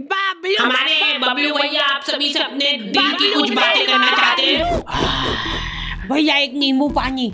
बाबलू, हमारे बबलू भैया आप सभी से अपने दिल की कुछ बातें करना चाहते हैं। भैया एक नींबू पानी।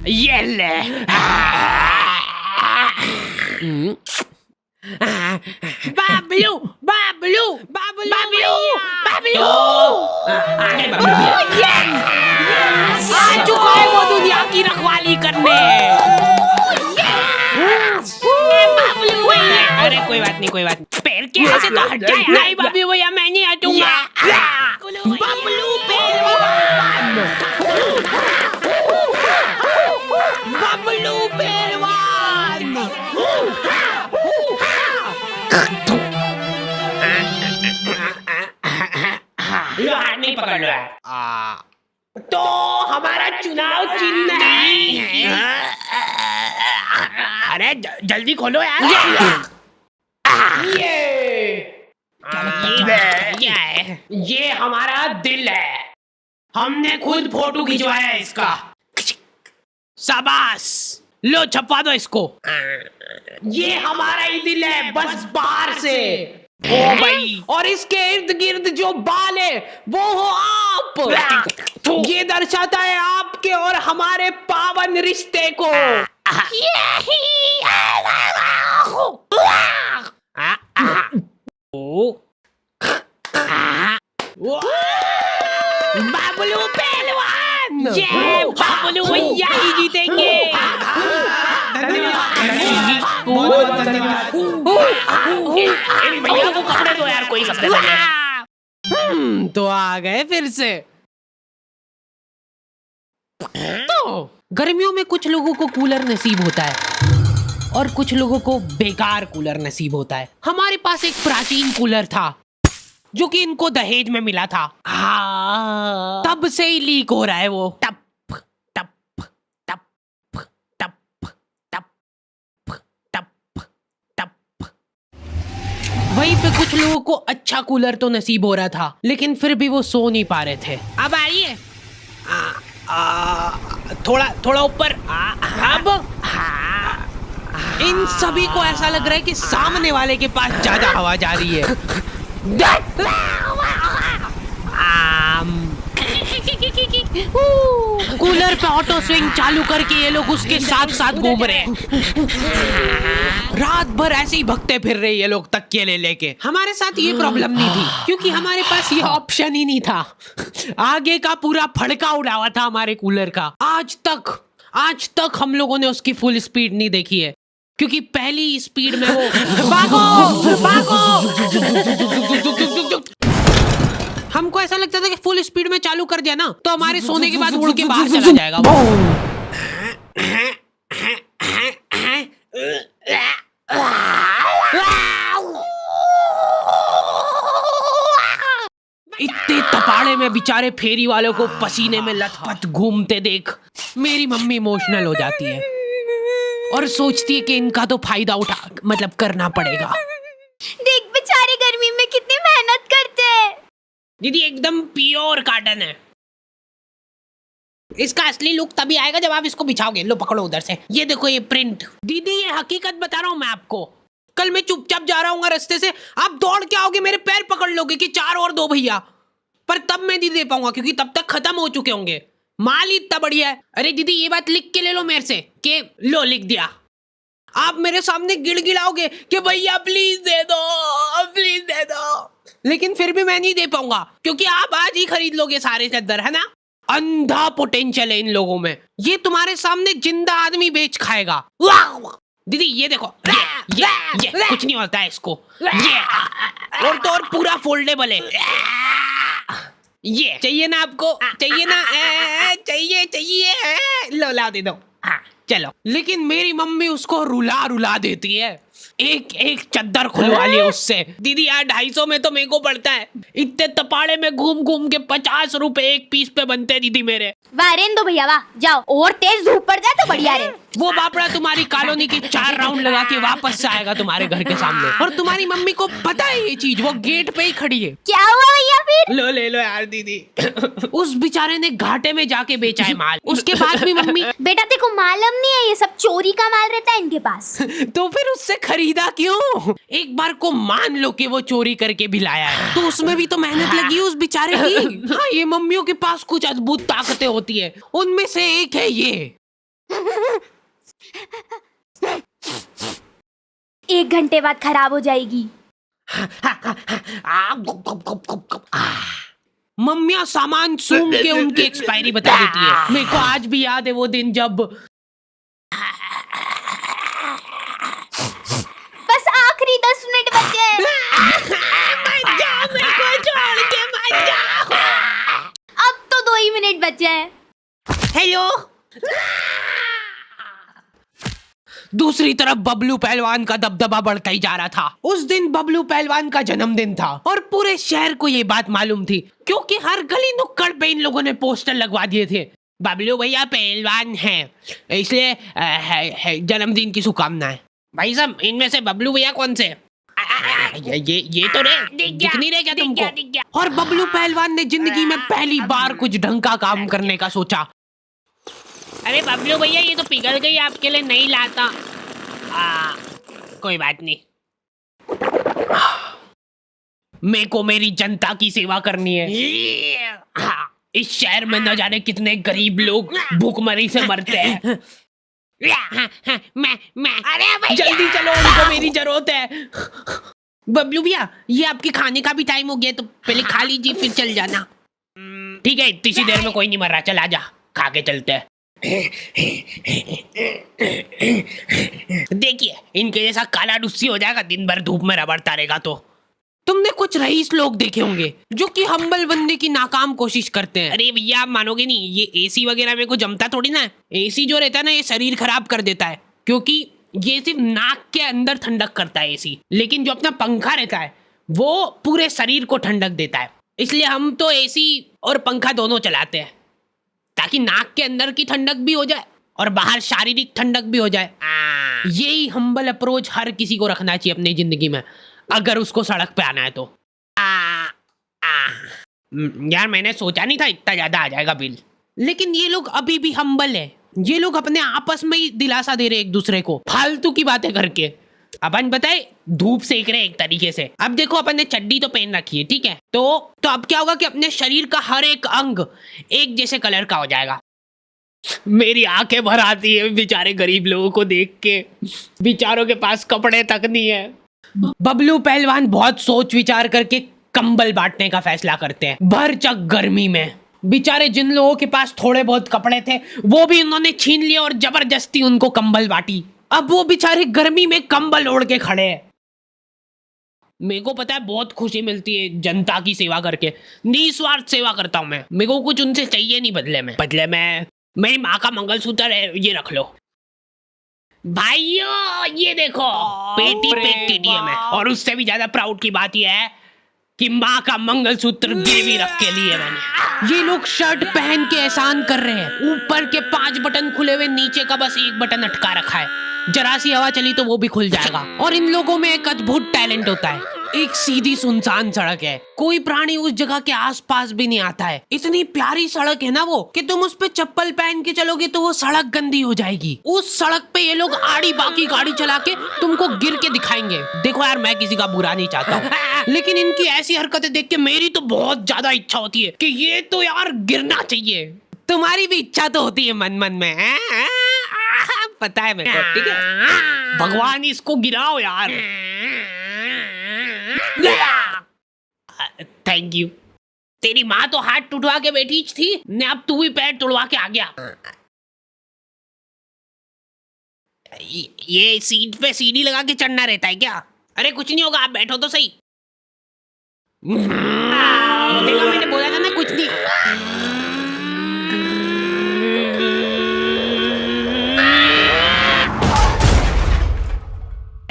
ये ले। बाबलू बाबलू बाबलू बबलू, बबलू आगे बबलू भैया। आ चुका है वो दुनिया की रखवाली करने। बाबलू भैया, अरे कोई बात नहीं, कोई बात नहीं। पैर के ऐसे तो हट जाए। नहीं बाबलू भैया, मैं नहीं हटूंगा। बबलू पहलवान, बबलू पहलवान। लो हाथ नहीं पकड़ लो यार। तो हमारा चुनाव चिन्ह है। अरे जल्दी खोलो यार। क्या है? ये हमारा दिल है, हमने खुद फोटो खिंचवाया है इसका। शाबाश, लो छपवा दो इसको। ये हमारा ही दिल है, बस बाहर से। ओ भाई, और इसके इर्द गिर्द जो बाल है वो हो आप। ये दर्शाता है आपके और हमारे पावन रिश्ते को। बाबलू पहलवान, ये बाबलू भैया ही जीतेंगे। इन भैया को कपड़े दो यार, कोई कपड़े दो। तो आ गए फिर से। तो गर्मियों में कुछ लोगों को कूलर नसीब होता है और कुछ लोगों को बेकार कूलर नसीब होता है। हमारे पास एक प्राचीन कूलर था जो कि इनको दहेज में मिला था। तब से ही लीक हो रहा है वो। टप टप टप टप टप टप टप। वहीं पे कुछ लोगों को अच्छा कूलर तो नसीब हो रहा था, लेकिन फिर भी वो सो नहीं पा रहे थे। अब आइए, थोड़ा थोड़ा ऊपर। अब इन सभी को ऐसा लग रहा है कि सामने वाले के पास ज्यादा हवा जा रही है। कूलर पे ऑटो स्विंग चालू करके ये लोग उसके साथ साथ घूम रहे हैं। रात भर ऐसे ही भगते फिर रहे ये लोग तकिए ले लेके। हमारे साथ ये प्रॉब्लम नहीं थी क्योंकि हमारे पास ये ऑप्शन ही नहीं था। आगे का पूरा फड़का उड़ा हुआ था हमारे कूलर का। आज तक हम लोगों ने उसकी फुल स्पीड नहीं देखी है क्योंकि पहली स्पीड में वो भागो। हमको ऐसा लगता था कि फुल स्पीड में चालू कर दिया ना तो हमारे सोने के बाद उड़ के बाहर चला जाएगा वो। इतने तपाड़े में बेचारे फेरी वालों को पसीने में लथपथ घूमते देख मेरी मम्मी इमोशनल हो जाती है और सोचती है कि इनका तो फायदा करना पड़ेगा। देख बेचारे गर्मी में कितनी मेहनत करते हैं। दीदी एकदम प्योर कॉटन है। इसका असली लुक तभी आएगा जब आप इसको बिछाओगे। लो पकड़ो उधर से, ये देखो ये प्रिंट। दीदी ये हकीकत बता रहा हूँ मैं आपको। कल मैं चुपचाप जा रहा हूँ रास्ते से, आप दौड़ के आओगे मेरे पैर पकड़ लोगे कि 4 और 2 भैया, पर तब मैं नहीं दे पाऊंगा क्योंकि तब तक खत्म हो चुके होंगे। माल ही इतना बढ़िया है। अरे दीदी ये बात लिख के ले लो मेरे से कि लो लिख दिया। आप मेरे सामने गिड़गिड़ाओगे कि भैया प्लीज दे दो, लेकिन फिर भी मैं नहीं दे पाऊंगा क्योंकि आप आज ही खरीद लोगे सारे चद्दर, है ना। अंधा पोटेंशियल है इन लोगों में। ये तुम्हारे सामने जिंदा आदमी बेच खाएगा। दीदी ये देखो, ये कुछ नहीं होता है इसको। ये और तो और पूरा फोल्डेबल है। ये चाहिए ना आपको? चाहिए ना? चाहिए। लो ला दे दो। चलो। लेकिन मेरी मम्मी उसको रुला देती है। एक चद्दर खुलवा लिया उससे। दीदी यार 250 में तो मेरे को पड़ता है। इतने तपाड़े में घूम के 50 रुपए एक पीस पे बनते हैं दीदी मेरे। वाह रेन दो भैया वाह, जाओ और तेज धूप पड़ जाए तो बढ़िया रहे। वो बापड़ा तुम्हारी कॉलोनी के 4 राउंड लगा के वापस से आएगा तुम्हारे घर के सामने। और तुम्हारी मम्मी को पता है ये चीज, वो गेट पे ही खड़ी है। क्या हुआ भैया फिर? लो ले लो यार दीदी। उस बेचारे ने घाटे में जाके बेचा है माल। उसके बाद भी मम्मी बेटा तेरे को मालूम नहीं है ये सब चोरी का माल रहता है इनके पास। तो फिर उससे खरीदा क्यों? एक बार को मान लो कि वो चोरी करके भी लाया है, तो उसमें भी तो मेहनत लगी है उस बेचारे की। हाँ, ये मम्मियों के पास कुछ अद्भुत ताकतें होती है, उनमें से एक है ये। 1 घंटे बाद खराब हो जाएगी। मम्मियाँ सामान सूंघ के उनकी एक्सपायरी बता देती है। मेरे को आज भी याद है वो दिन जब बस आखिरी 10 मिनट बचे हैं। अब तो 2 ही मिनट बचे हैं। हेलो। दूसरी तरफ बबलू पहलवान का दबदबा बढ़ता ही जा रहा था। उस दिन बबलू पहलवान का जन्मदिन था और पूरे शहर को ये बात मालूम थी, क्योंकि हर गली नुक्कड़ पे इन लोगों ने पोस्टर लगवा दिए थे, बबलू भैया पहलवान हैं, इसलिए जन्मदिन की शुभकामनाएं। भाई साहब, इनमें से बबलू भैया कौन से? ये तो दिख नहीं रहे क्या तुमको? और बबलू पहलवान ने जिंदगी में पहली बार कुछ ढंग का काम करने का सोचा। अरे बबलू भैया, ये तो पिघल गई, आपके लिए नहीं लाता। कोई बात नहीं। मेरे को मेरी जनता की सेवा करनी है। इस शहर में न जाने कितने गरीब लोग भूखमरी से मरते हैं। मैं अरे जल्दी चलो, उनको मेरी जरूरत है। बबलू भैया, ये आपके खाने का भी टाइम हो गया, तो पहले खा लीजिए फिर चल जाना। ठीक है, इतनी देर में कोई नहीं मर रहा, चल आजा, खा के चलते हैं। देखिए, इनके जैसा काला डुस्सी हो जाएगा, दिन भर धूप में रबड़ता रहेगा। तो तुमने कुछ रईस लोग देखे होंगे जो कि हम्बल बनने की नाकाम कोशिश करते हैं। अरे भैया, आप मानोगे नहीं, ये एसी वगैरह में को जमता थोड़ी ना है। एसी जो रहता है ना, ये शरीर खराब कर देता है, क्योंकि ये सिर्फ नाक के अंदर ठंडक करता है एसी, लेकिन जो अपना पंखा रहता है वो पूरे शरीर को ठंडक देता है। इसलिए हम तो एसी और पंखा दोनों चलाते हैं, ताकि नाक के अंदर की ठंडक भी हो जाए और बाहर शारीरिक ठंडक भी हो जाए। यही हम्बल अप्रोच हर किसी को रखना चाहिए अपनी जिंदगी में, अगर उसको सड़क पे आना है तो। यार, मैंने सोचा नहीं था इतना ज्यादा आ जाएगा बिल। लेकिन ये लोग अभी भी हम्बल है, ये लोग अपने आपस में ही दिलासा दे रहे एक दूसरे को फालतू की बातें करके। अपन बताए धूप सेक रहे एक तरीके से। अब देखो, अपन ने चड्डी तो पहन रखी है, ठीक है, तो अब क्या होगा कि अपने शरीर का हर एक अंग एक जैसे कलर का हो जाएगा। मेरी आंखें भर आती है बेचारे गरीब लोगों को देख के, बेचारों के पास कपड़े तक नहीं है। बबलू पहलवान बहुत सोच विचार करके कंबल बांटने का फैसला करते हैं भरचक गर्मी में। बेचारे जिन लोगों के पास थोड़े बहुत कपड़े थे वो भी उन्होंने छीन लिए और जबरदस्ती उनको कंबल बांटी। अब वो बेचारे गर्मी में कंबल ओढ़ के खड़े हैं। मेरे को पता है बहुत खुशी मिलती है जनता की सेवा करके, निस्वार्थ सेवा करता हूँ मैं। मेरे को कुछ उनसे चाहिए नहीं बदले में मेरी माँ का मंगलसूत्र है, ये रख लो भाइयों। ये देखो, पेटी पे केटीएम है, और उससे भी ज्यादा प्राउड की बात यह है कि माँ का मंगलसूत्र गिरवी रख के लिए मैंने। ये लोग शर्ट पहन के एहसान कर रहे हैं, ऊपर के 5 बटन खुले हुए, नीचे का बस 1 बटन अटका रखा है। जरा सी हवा चली तो वो भी खुल जाएगा। और इन लोगों में एक अद्भुत टैलेंट होता है। एक सीधी सुनसान सड़क है, कोई प्राणी उस जगह के आसपास भी नहीं आता है। इतनी प्यारी सड़क है ना वो, कि तुम उस पे चप्पल पहन के चलोगे तो वो सड़क गंदी हो जाएगी। उस सड़क पे ये लोग आड़ी बाकी गाड़ी चला के तुमको गिर के दिखाएंगे। देखो यार, मैं किसी का बुरा नहीं चाहता हूँ, लेकिन इनकी ऐसी हरकतें देख के मेरी तो बहुत ज्यादा इच्छा होती है कि ये तो यार गिरना चाहिए। तुम्हारी भी इच्छा तो होती है मन मन में, पता है मेरे को, ठीक है। भगवान इसको गिराओ यार। Thank you. तेरी माँ तो हाथ टूटवा के बैठी थी ने, अब तू भी पैर तोड़वा के आ गया। ये सीट पे सीढ़ी लगा के चढ़ना रहता है क्या? अरे कुछ नहीं होगा, आप बैठो तो सही। देखा, मैंने बोला था ना कुछ नहीं।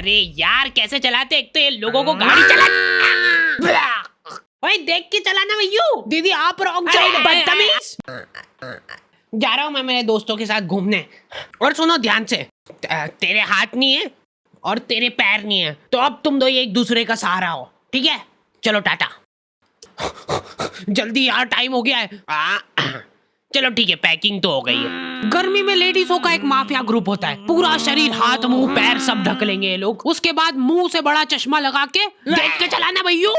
अरे यार, कैसे चलाते? एक तो ये लोगों को गाड़ी चला। ओए, देख के चलाना भैया। दीदी आप रॉन्ग साइड, बदतमीज। जा रहा हूँ मैं मेरे दोस्तों के साथ घूमने। और सुनो ध्यान से, तेरे हाथ नहीं है और तेरे पैर नहीं है, तो अब तुम दो एक दूसरे का सहारा हो, ठीक है? चलो टाटा। जल्दी यार, टाइम हो गया है। चलो ठीक है, पैकिंग तो हो गई है। गर्मी में लेडीजों का एक माफिया ग्रुप होता है, पूरा शरीर, हाथ, मुंह, पैर सब ढक लेंगे ये लोग। उसके बाद मुंह से बड़ा चश्मा लगा के देख के चलाना भैया।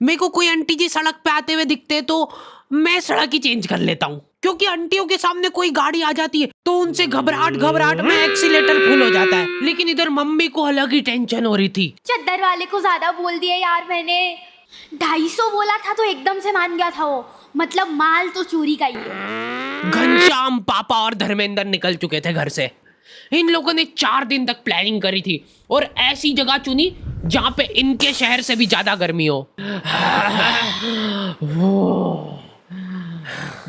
मेरे को कोई आंटी जी सड़क पे आते हुए दिखते तो मैं सड़क ही चेंज कर लेता हूँ, क्योंकि आंटियों के सामने कोई गाड़ी आ जाती है तो उनसे घबराहट में एक्सीलेटर फुल हो जाता है। लेकिन इधर मम्मी को अलग ही टेंशन हो रही थी। चद्दर वाले को ज्यादा बोल दिया यार मैंने। 250 बोला था तो एकदम से मान गया था वो। मतलब माल तो चोरी का ही है। घनश्याम, पापा और धर्मेंद्र निकल चुके थे घर से। इन लोगों ने 4 दिन तक प्लानिंग करी थी और ऐसी जगह चुनी जहां पे इनके शहर से भी ज्यादा गर्मी हो।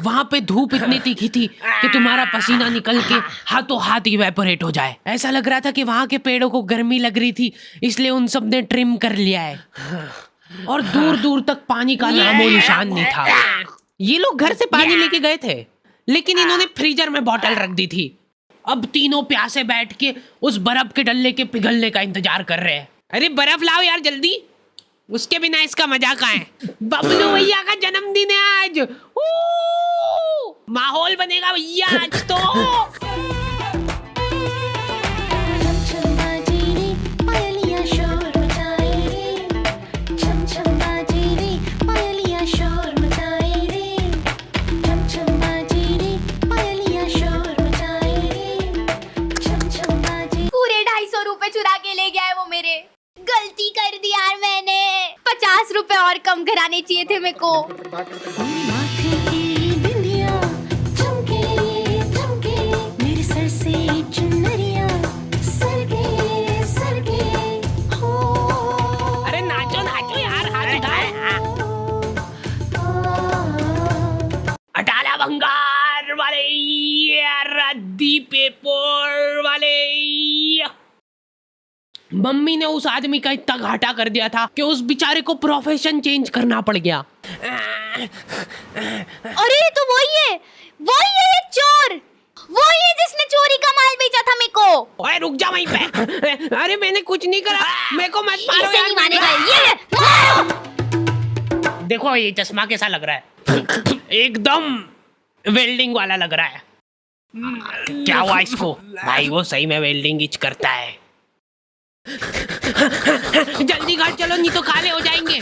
वहां पे धूप इतनी तीखी थी कि तुम्हारा पसीना निकल के हाथों हाथ इवेपोरेट हो जाए। ऐसा लग रहा था कि वहां के पेड़ों को गर्मी लग रही थी, इसलिए उन सब ने ट्रिम कर लिया है और दूर दूर तक पानी का नामो निशान नहीं था। ये लोग घर से पानी लेके गए थे, लेकिन इन्होंने फ्रीजर में बोतल रख दी थी। अब तीनों प्यासे बैठ के उस बर्फ के डल्ले के पिघलने का इंतजार कर रहे हैं। अरे बर्फ लाओ यार जल्दी, उसके बिना इसका मजा कहाँ है। बबलू भैया का जन्मदिन है आज। माहौल बनेगा भैया आज तो। पूरे 250 रुपए चुरा के ले गया है वो मेरे। गलती कर दी यार मैंने। 50 रुपए और कम कराने चाहिए थे मेरे को। अरे नाचो नाचो यार, हाथ उठाओ। अटाला भंगार वाले, रद्दी पेपर वाले। मम्मी ने उस आदमी का इतना घाटा कर दिया था कि उस बेचारे को प्रोफेशन चेंज करना पड़ गया। अरे तो वही है ये चोर। वही है जिसने चोरी का माल बेचा था मेरे को। ओए रुक जा वहीं पे। अरे मैंने कुछ नहीं करा, मेरे को मत मारो ऐसे यार। नहीं मानेगा ये ले, मारो। देखो ये चश्मा कैसा लग रहा है, एकदम वेल्डिंग वाला लग रहा है। क्या हुआ इसको? भाई वो सही में वेल्डिंग इच करता है। जल्दी घर चलो नहीं तो काले हो जाएंगे।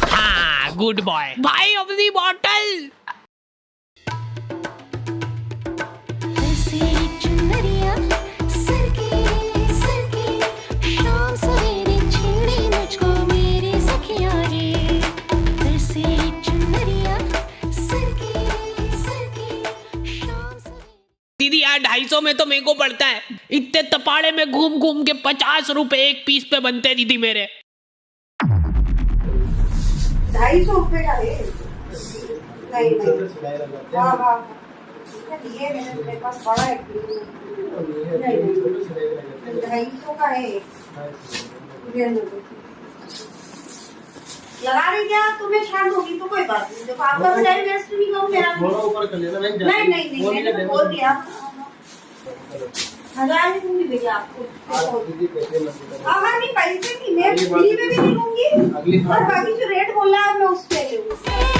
हाँ गुड बॉय। भाई अपनी बॉटल। दीदी यार 250 में तो मेरे को पड़ता है। इतने तपाड़े में घूम घूम के 50 रुपए एक पीस पे बनते दीदी मेरे। 250 रुपए का है। नहीं हाँ ये मेरे पास बड़ा है। 250 का है। लगा रही क्या? तुम्हें छान होगी तो कोई बात नहीं। देखो आपका भी टाइम वेस्ट नहीं करूँ मेरा। ऊपर कर लेना। नहीं मैंने तो बोल दिया। 1000 नहीं दूंगी भैया आपको। हाँ नहीं पैसे नहीं, मैं फ्री में भी नहीं दूंगी और बाकी जो रेट बोला है मैं उस पे लूंगी।